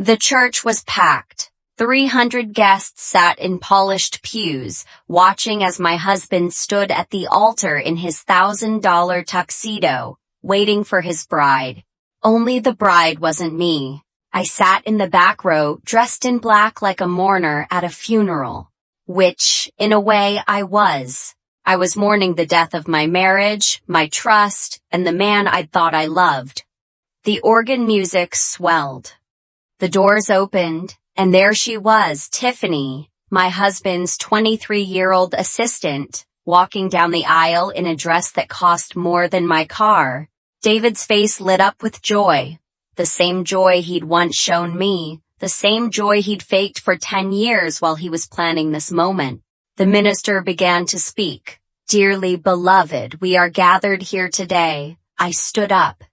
The church was packed. 300 guests sat in polished pews, watching as my husband stood at the altar in his $1,000 tuxedo, waiting for his bride. Only the bride wasn't me. I sat in the back row, dressed in black like a mourner at a funeral. Which, in a way, I was. I was mourning the death of my marriage, my trust, and the man I'd thought I loved. The organ music swelled. The doors opened, and there she was, Tiffany, my husband's 23-year-old assistant, walking down the aisle in a dress that cost more than my car. David's face lit up with joy. The same joy he'd once shown me, the same joy he'd faked for 10 years while he was planning this moment. The minister began to speak. Dearly beloved, we are gathered here today. I stood up.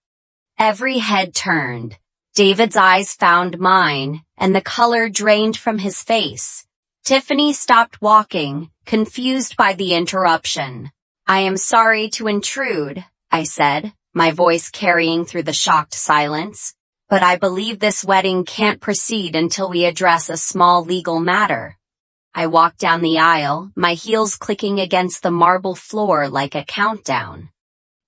Every head turned. David's eyes found mine, and the color drained from his face. Tiffany stopped walking, confused by the interruption. I am sorry to intrude, I said, my voice carrying through the shocked silence. But I believe this wedding can't proceed until we address a small legal matter. I walked down the aisle, my heels clicking against the marble floor like a countdown.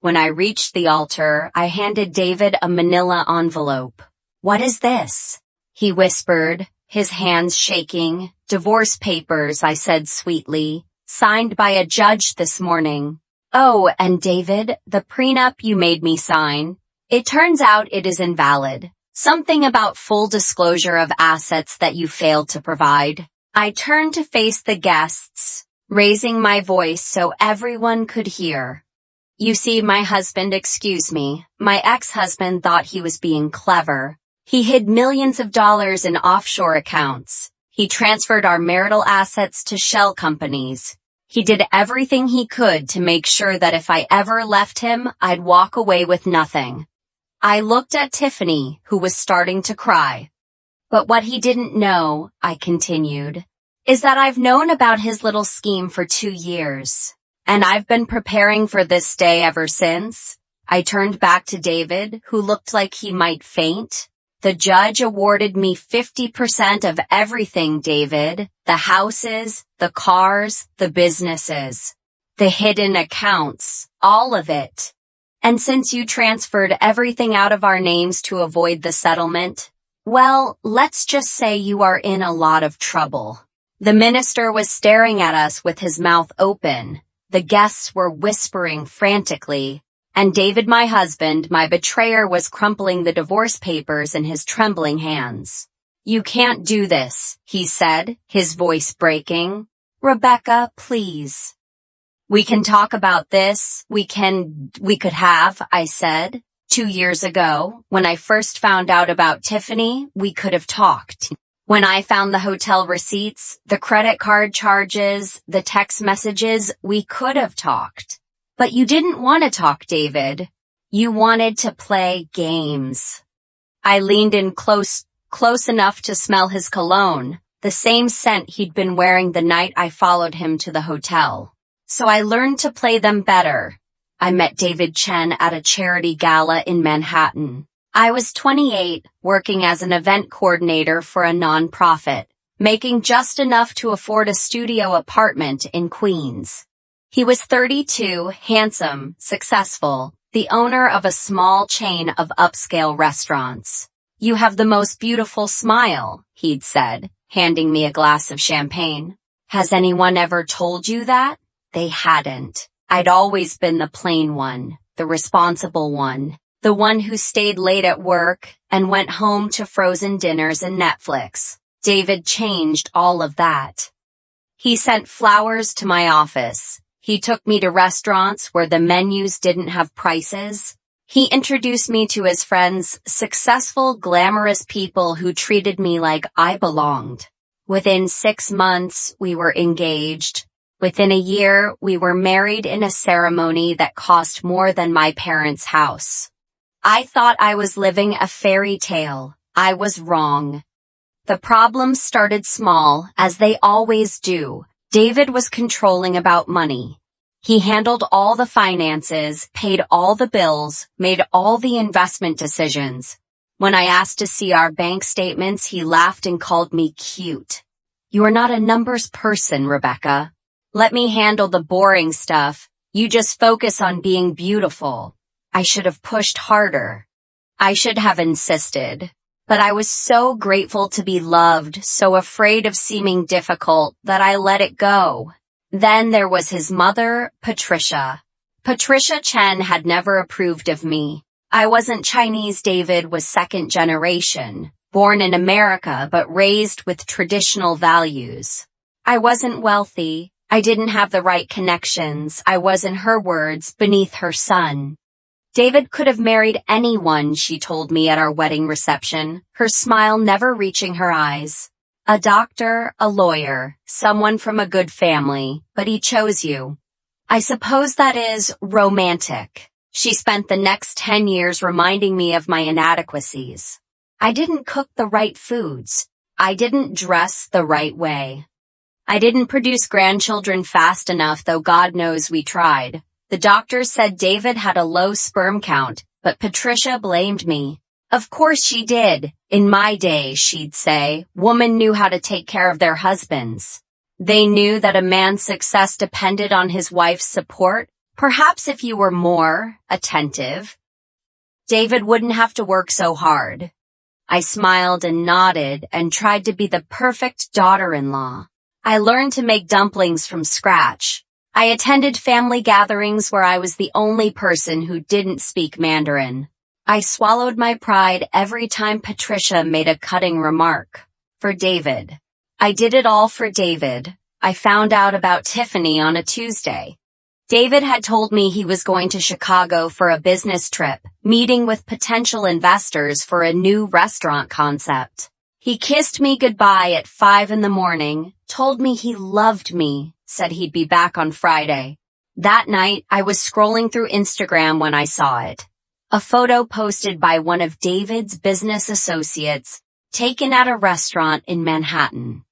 When I reached the altar, I handed David a manila envelope. What is this? He whispered, his hands shaking. Divorce papers, I said sweetly, signed by a judge this morning. Oh, and David, the prenup you made me sign. It turns out it is invalid. Something about full disclosure of assets that you failed to provide. I turned to face the guests, raising my voice so everyone could hear. You see, my ex-husband thought he was being clever. He hid millions of dollars in offshore accounts. He transferred our marital assets to shell companies. He did everything he could to make sure that if I ever left him, I'd walk away with nothing. I looked at Tiffany, who was starting to cry. But what he didn't know, I continued, is that I've known about his little scheme for 2 years. And I've been preparing for this day ever since. I turned back to David, who looked like he might faint. The judge awarded me 50% of everything, David. The houses, the cars, the businesses, the hidden accounts, all of it. And since you transferred everything out of our names to avoid the settlement, well, let's just say you are in a lot of trouble. The minister was staring at us with his mouth open. The guests were whispering frantically. And David, my husband, my betrayer, was crumpling the divorce papers in his trembling hands. You can't do this, he said, his voice breaking. Rebecca, please. We can talk about this. We could have, I said. 2 years ago, when I first found out about Tiffany, we could have talked. When I found the hotel receipts, the credit card charges, the text messages, we could have talked. But you didn't want to talk, David. You wanted to play games. I leaned in close enough to smell his cologne, the same scent he'd been wearing the night I followed him to the hotel. So I learned to play them better. I met David Chen at a charity gala in Manhattan. I was 28, working as an event coordinator for a nonprofit, making just enough to afford a studio apartment in Queens. He was 32, handsome, successful, the owner of a small chain of upscale restaurants. You have the most beautiful smile, he'd said, handing me a glass of champagne. Has anyone ever told you that? They hadn't. I'd always been the plain one, the responsible one, the one who stayed late at work and went home to frozen dinners and Netflix. David changed all of that. He sent flowers to my office. He took me to restaurants where the menus didn't have prices. He introduced me to his friends, successful, glamorous people who treated me like I belonged. Within 6 months, we were engaged. Within a year, we were married in a ceremony that cost more than my parents' house. I thought I was living a fairy tale. I was wrong. The problems started small, as they always do. David was controlling about money. He handled all the finances, paid all the bills, made all the investment decisions. When I asked to see our bank statements, he laughed and called me cute. You're not a numbers person, Rebecca. Let me handle the boring stuff. You just focus on being beautiful. I should have pushed harder. I should have insisted. But I was so grateful to be loved, so afraid of seeming difficult, that I let it go. Then there was his mother, Patricia. Patricia Chen had never approved of me. I wasn't Chinese. David was second generation, born in America but raised with traditional values. I wasn't wealthy. I didn't have the right connections. I was, in her words, beneath her son. David could have married anyone, she told me at our wedding reception, her smile never reaching her eyes. A doctor, a lawyer, someone from a good family, but he chose you. I suppose that is romantic. She spent the next 10 years reminding me of my inadequacies. I didn't cook the right foods. I didn't dress the right way. I didn't produce grandchildren fast enough, though God knows we tried. The doctors said David had a low sperm count, but Patricia blamed me. Of course she did. In my day, she'd say, women knew how to take care of their husbands. They knew that a man's success depended on his wife's support. Perhaps if you were more attentive, David wouldn't have to work so hard. I smiled and nodded and tried to be the perfect daughter-in-law. I learned to make dumplings from scratch. I attended family gatherings where I was the only person who didn't speak Mandarin. I swallowed my pride every time Patricia made a cutting remark. For David. I did it all for David. I found out about Tiffany on a Tuesday. David had told me he was going to Chicago for a business trip, meeting with potential investors for a new restaurant concept. He kissed me goodbye at 5 a.m, told me he loved me, said he'd be back on Friday. That night, I was scrolling through Instagram when I saw it. A photo posted by one of David's business associates, taken at a restaurant in Manhattan.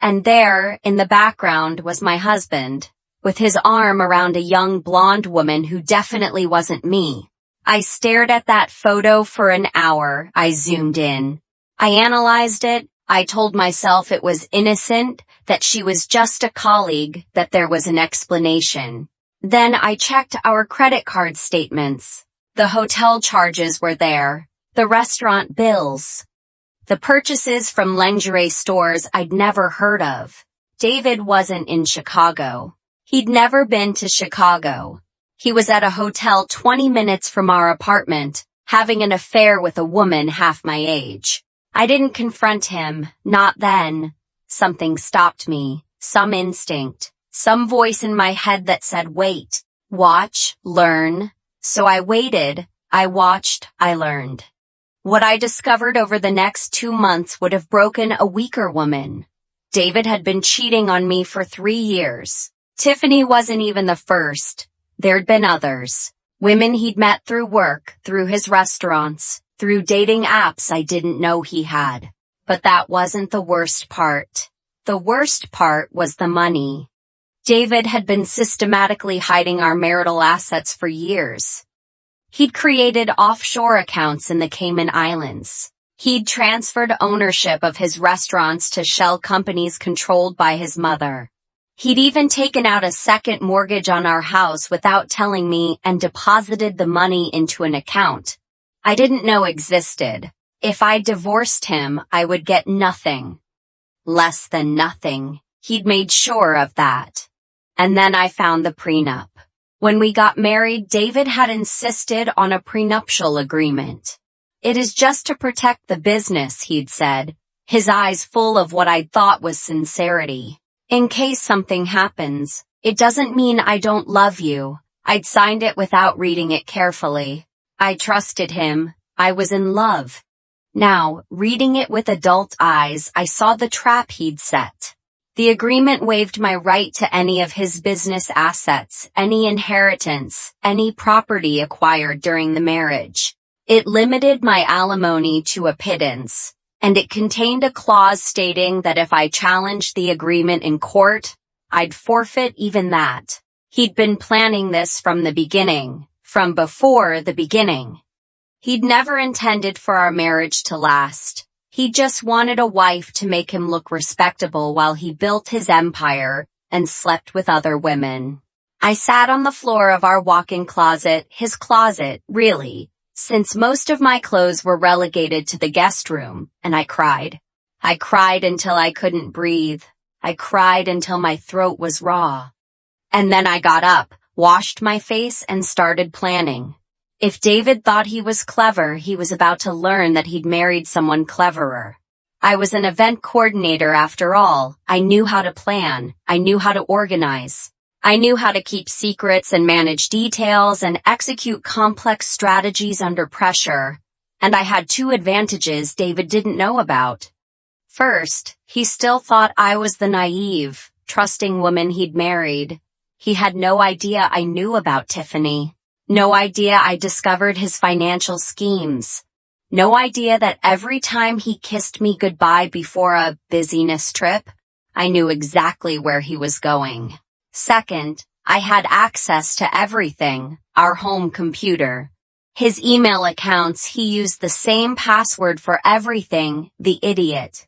And there, in the background, was my husband, with his arm around a young blonde woman who definitely wasn't me. I stared at that photo for an hour. I zoomed in. I analyzed it. I told myself it was innocent, that she was just a colleague, that there was an explanation. Then I checked our credit card statements. The hotel charges were there. The restaurant bills. The purchases from lingerie stores I'd never heard of. David wasn't in Chicago. He'd never been to Chicago. He was at a hotel 20 minutes from our apartment, having an affair with a woman half my age. I didn't confront him, not then. Something stopped me, some instinct, some voice in my head that said, wait, watch, learn. So I waited, I watched, I learned. What I discovered over the next 2 months would have broken a weaker woman. David had been cheating on me for 3 years. Tiffany wasn't even the first. There'd been others. Women he'd met through work, through his restaurants, through dating apps I didn't know he had. But that wasn't the worst part. The worst part was the money. David had been systematically hiding our marital assets for years. He'd created offshore accounts in the Cayman Islands. He'd transferred ownership of his restaurants to shell companies controlled by his mother. He'd even taken out a second mortgage on our house without telling me and deposited the money into an account I didn't know existed. If I divorced him, I would get nothing. Less than nothing. He'd made sure of that. And then I found the prenup. When we got married, David had insisted on a prenuptial agreement. It is just to protect the business, he'd said, his eyes full of what I'd thought was sincerity. In case something happens, it doesn't mean I don't love you. I'd signed it without reading it carefully. I trusted him. I was in love. Now, reading it with adult eyes, I saw the trap he'd set. The agreement waived my right to any of his business assets, any inheritance, any property acquired during the marriage. It limited my alimony to a pittance, and it contained a clause stating that if I challenged the agreement in court, I'd forfeit even that. He'd been planning this from the beginning, from before the beginning. He'd never intended for our marriage to last. He just wanted a wife to make him look respectable while he built his empire and slept with other women. I sat on the floor of our walk-in closet, his closet, really, since most of my clothes were relegated to the guest room, and I cried. I cried until I couldn't breathe. I cried until my throat was raw. And then I got up, washed my face, and started planning. If David thought he was clever, he was about to learn that he'd married someone cleverer. I was an event coordinator after all. I knew how to plan. I knew how to organize. I knew how to keep secrets and manage details and execute complex strategies under pressure. And I had two advantages David didn't know about. First, he still thought I was the naive, trusting woman he'd married. He had no idea I knew about Tiffany. No idea I discovered his financial schemes. No idea that every time he kissed me goodbye before a business trip, I knew exactly where he was going. Second, I had access to everything, our home computer. His email accounts, he used the same password for everything, the idiot.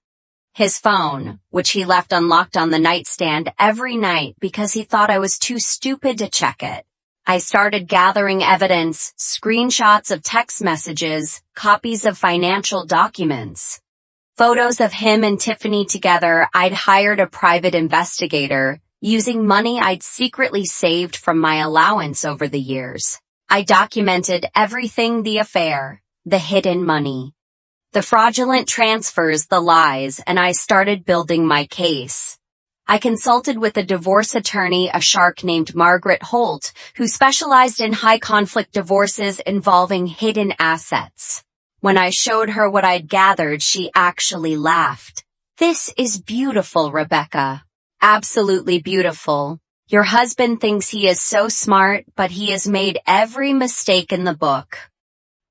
His phone, which he left unlocked on the nightstand every night because he thought I was too stupid to check it. I started gathering evidence, screenshots of text messages, copies of financial documents, photos of him and Tiffany together. I'd hired a private investigator, using money I'd secretly saved from my allowance over the years. I documented everything: the affair, the hidden money, the fraudulent transfers, the lies, and I started building my case. I consulted with a divorce attorney, a shark named Margaret Holt, who specialized in high-conflict divorces involving hidden assets. When I showed her what I'd gathered, she actually laughed. "This is beautiful, Rebecca. Absolutely beautiful. Your husband thinks he is so smart, but he has made every mistake in the book.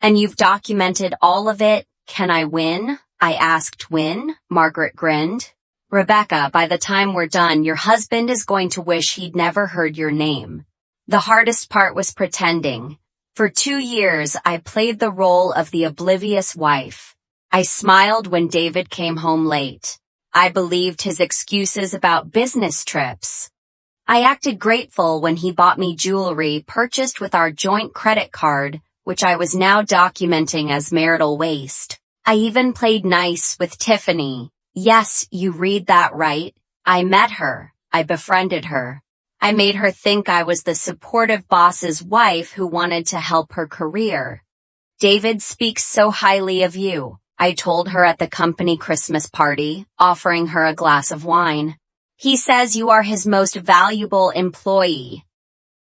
And you've documented all of it. Can I win?" I asked. "Win?" Margaret grinned. "Rebecca, by the time we're done, your husband is going to wish he'd never heard your name." The hardest part was pretending. For 2 years, I played the role of the oblivious wife. I smiled when David came home late. I believed his excuses about business trips. I acted grateful when he bought me jewelry purchased with our joint credit card, which I was now documenting as marital waste. I even played nice with Tiffany. Yes, you read that right. I met her. I befriended her. I made her think I was the supportive boss's wife who wanted to help her career. "David speaks so highly of you," I told her at the company Christmas party, offering her a glass of wine. "He says you are his most valuable employee."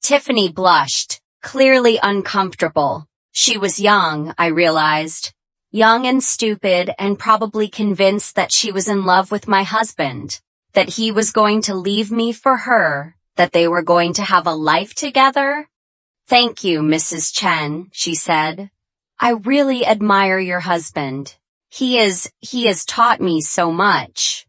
Tiffany blushed, clearly uncomfortable. She was young, I realized. Young and stupid, and probably convinced that she was in love with my husband, that he was going to leave me for her, that they were going to have a life together. "Thank you, Mrs. Chen," she said. "I really admire your husband. He has taught me so much.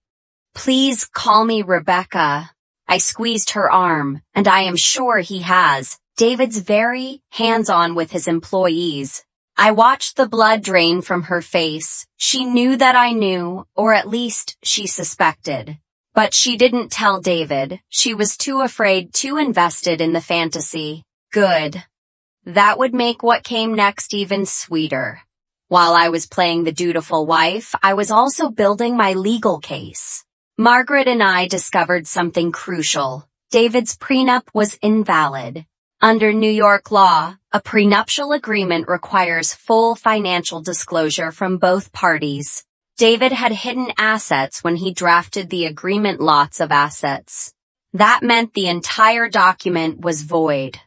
Please call me Rebecca." I squeezed her arm, and I am sure he has. David's very hands-on with his employees. I watched the blood drain from her face. She knew that I knew, or at least she suspected. But she didn't tell David. She was too afraid, too invested in the fantasy. Good. That would make what came next even sweeter. While I was playing the dutiful wife, I was also building my legal case. Margaret and I discovered something crucial. David's prenup was invalid. Under New York law, a prenuptial agreement requires full financial disclosure from both parties. David had hidden assets when he drafted the agreement, lots of assets. That meant the entire document was void.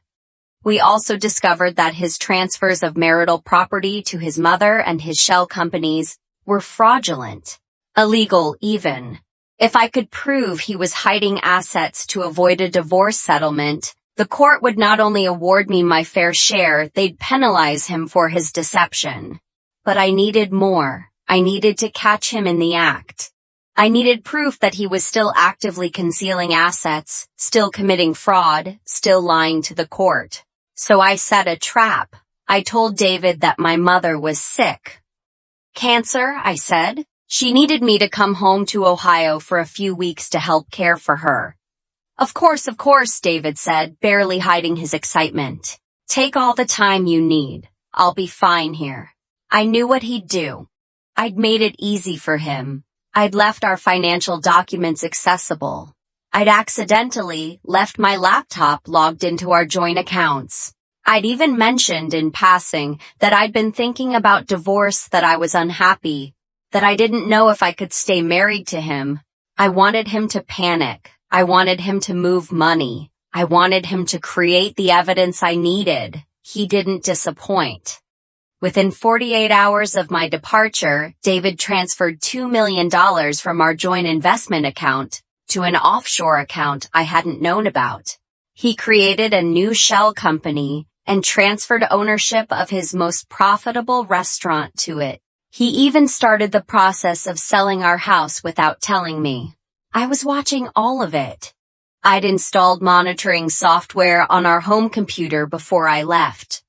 We also discovered that his transfers of marital property to his mother and his shell companies were fraudulent, illegal even. If I could prove he was hiding assets to avoid a divorce settlement, the court would not only award me my fair share, they'd penalize him for his deception. But I needed more. I needed to catch him in the act. I needed proof that he was still actively concealing assets, still committing fraud, still lying to the court. So I set a trap. I told David that my mother was sick. Cancer, I said. She needed me to come home to Ohio for a few weeks to help care for her. Of course, David said, barely hiding his excitement. Take all the time you need. I'll be fine here. I knew what he'd do. I'd made it easy for him. I'd left our financial documents accessible. I'd accidentally left my laptop logged into our joint accounts. I'd even mentioned in passing that I'd been thinking about divorce, that I was unhappy, that I didn't know if I could stay married to him. I wanted him to panic. I wanted him to move money. I wanted him to create the evidence I needed. He didn't disappoint. Within 48 hours of my departure, David transferred $2 million from our joint investment account to an offshore account I hadn't known about. He created a new shell company and transferred ownership of his most profitable restaurant to it. He even started the process of selling our house without telling me. I was watching all of it. I'd installed monitoring software on our home computer before I left.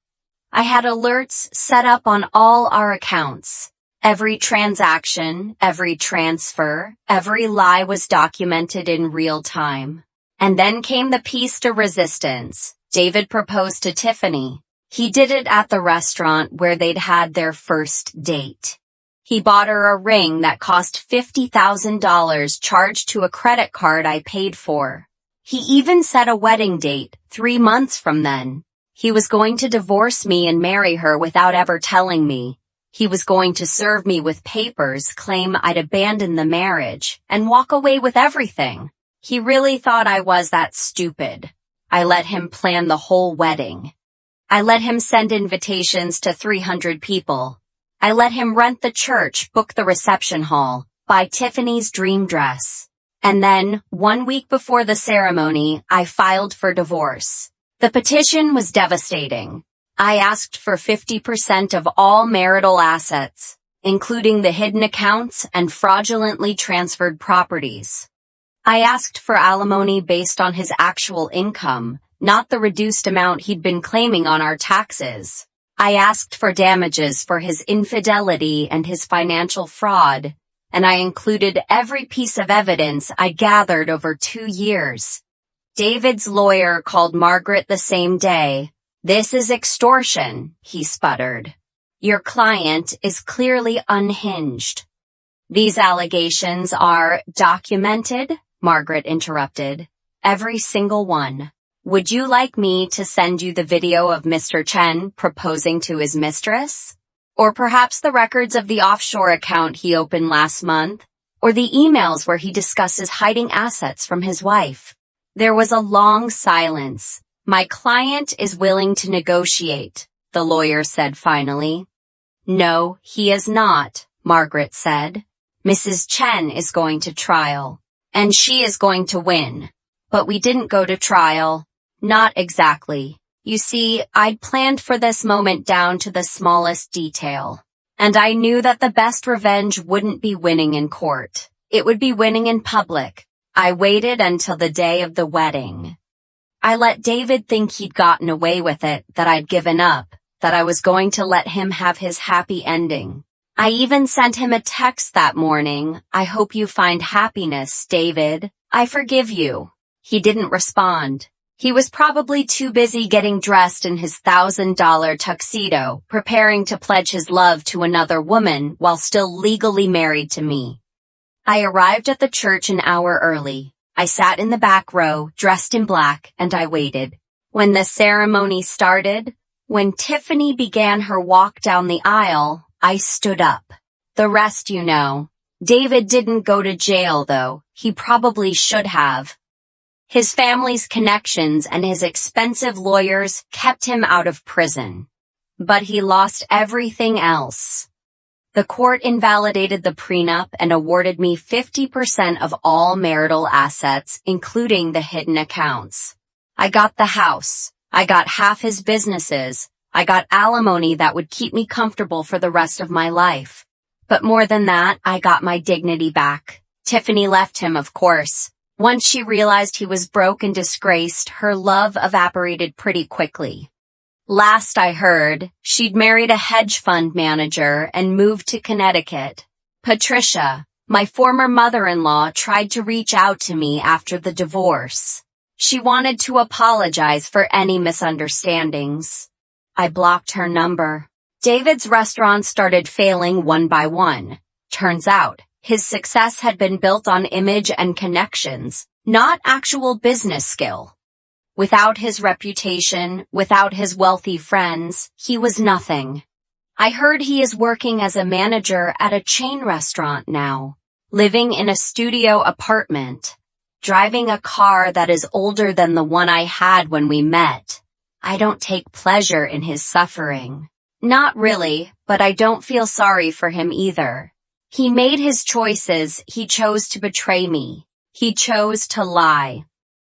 I had alerts set up on all our accounts. Every transaction, every transfer, every lie was documented in real time. And then came the piece de resistance. David proposed to Tiffany. He did it at the restaurant where they'd had their first date. He bought her a ring that cost $50,000 charged to a credit card I paid for. He even set a wedding date 3 months from then. He was going to divorce me and marry her without ever telling me. He was going to serve me with papers, claim I'd abandoned the marriage, and walk away with everything. He really thought I was that stupid. I let him plan the whole wedding. I let him send invitations to 300 people. I let him rent the church, book the reception hall, buy Tiffany's dream dress. And then, 1 week before the ceremony, I filed for divorce. The petition was devastating. I asked for 50% of all marital assets, including the hidden accounts and fraudulently transferred properties. I asked for alimony based on his actual income, not the reduced amount he'd been claiming on our taxes. I asked for damages for his infidelity and his financial fraud, and I included every piece of evidence I gathered over 2 years. David's lawyer called Margaret the same day. "This is extortion," he sputtered. "Your client is clearly unhinged." "These allegations are documented," Margaret interrupted. "Every single one. Would you like me to send you the video of Mr. Chen proposing to his mistress? Or perhaps the records of the offshore account he opened last month? Or the emails where he discusses hiding assets from his wife?" There was a long silence. "My client is willing to negotiate," the lawyer said finally. "No, he is not," Margaret said. "Mrs. Chen is going to trial. And she is going to win. But we didn't go to trial. Not exactly. You see, I'd planned for this moment down to the smallest detail. And I knew that the best revenge wouldn't be winning in court. It would be winning in public. I waited until the day of the wedding. I let David think he'd gotten away with it, that I'd given up, that I was going to let him have his happy ending. I even sent him a text that morning. "I hope you find happiness, David. I forgive you." He didn't respond. He was probably too busy getting dressed in his $1,000 tuxedo, preparing to pledge his love to another woman while still legally married to me. I arrived at the church an hour early. I sat in the back row, dressed in black, and I waited. When the ceremony started, when Tiffany began her walk down the aisle, I stood up. The rest you know. David didn't go to jail, though. He probably should have. His family's connections and his expensive lawyers kept him out of prison. But he lost everything else. The court invalidated the prenup and awarded me 50% of all marital assets, including the hidden accounts. I got the house. I got half his businesses. I got alimony that would keep me comfortable for the rest of my life. But more than that, I got my dignity back. Tiffany left him, of course. Once she realized he was broke and disgraced, her love evaporated pretty quickly. Last I heard, she'd married a hedge fund manager and moved to Connecticut. Patricia, my former mother-in-law, tried to reach out to me after the divorce. She wanted to apologize for any misunderstandings. I blocked her number. David's restaurant started failing one by one. Turns out, his success had been built on image and connections, not actual business skill. Without his reputation, without his wealthy friends, he was nothing. I heard he is working as a manager at a chain restaurant now, living in a studio apartment, driving a car that is older than the one I had when we met. I don't take pleasure in his suffering. Not really, but I don't feel sorry for him either. He made his choices. He chose to betray me. He chose to lie.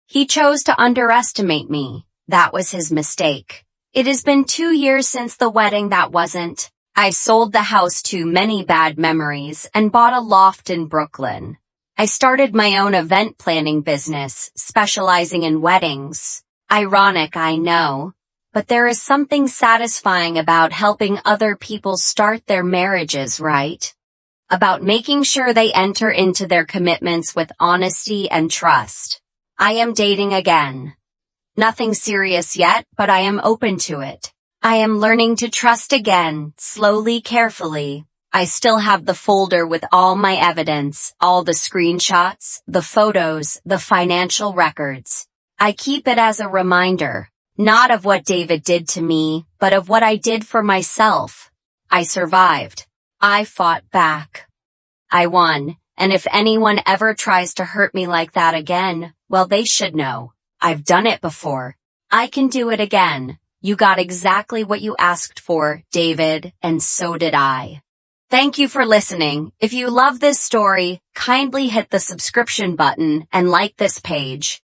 He chose to underestimate me. That was his mistake. It has been 2 years since the wedding that wasn't. I sold the house to many bad memories and bought a loft in Brooklyn. I started my own event planning business, specializing in weddings. Ironic, I know, but there is something satisfying about helping other people start their marriages right. About making sure they enter into their commitments with honesty and trust. I am dating again. Nothing serious yet, but I am open to it. I am learning to trust again, slowly, carefully. I still have the folder with all my evidence, all the screenshots, the photos, the financial records. I keep it as a reminder, not of what David did to me, but of what I did for myself. I survived. I fought back. I won, and if anyone ever tries to hurt me like that again, well, they should know. I've done it before. I can do it again. You got exactly what you asked for, David, and so did I. Thank you for listening. If you love this story, kindly hit the subscription button and like this page.